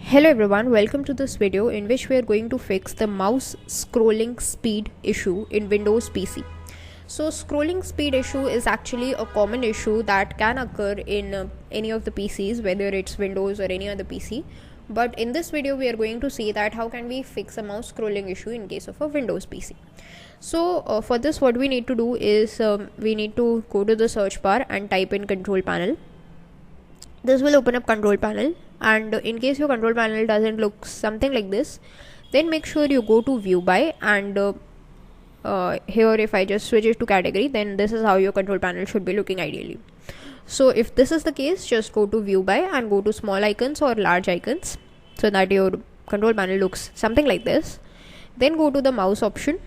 Hello everyone, welcome to this video in which we are going to fix the mouse scrolling speed issue in Windows PC. So scrolling speed issue is actually a common issue that can occur in any of the PCs, whether it's Windows or any other PC. But in this video we are going to see that how can we fix a mouse scrolling issue in case of a Windows PC. So for this what we need to do is we need to go to the search bar and type in control panel. This will open up control panel, and in case your control panel doesn't look something like this, then make sure you go to view by, and here if I just switch it to category, then this is how your control panel should be looking ideally. So if this is the case, just go to view by and go to small icons or large icons so that your control panel looks something like this. Then go to the mouse option.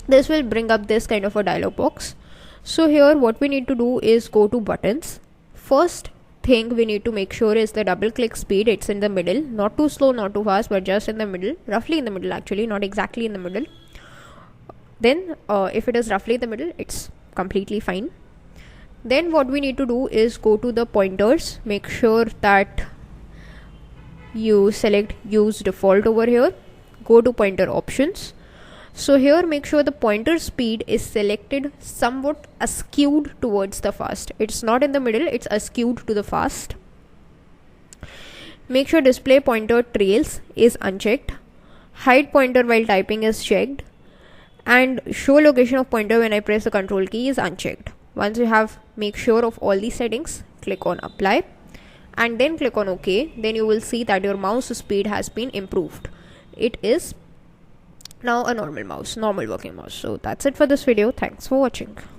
This will bring up this kind of a dialog box. So here what we need to do is go to buttons. First thing we need to make sure is the double click speed. It's in the middle, not too slow, not too fast, but just in the middle, roughly in the middle actually, not exactly in the middle. Then if it is roughly in the middle, it's completely fine. Then what we need to do is go to the pointers. Make sure that you select use default over here. Go to pointer options. So here make sure the pointer speed is selected somewhat askewed towards the fast. It's not in the middle, it's askewed to the fast. Make sure display pointer trails is unchecked. Hide pointer while typing is checked. And show location of pointer when I press the control key is unchecked. Once you have make sure of all these settings, click on apply and then click on OK. Then you will see that your mouse speed has been improved. It is now a normal working mouse. So that's it for this video. Thanks for watching.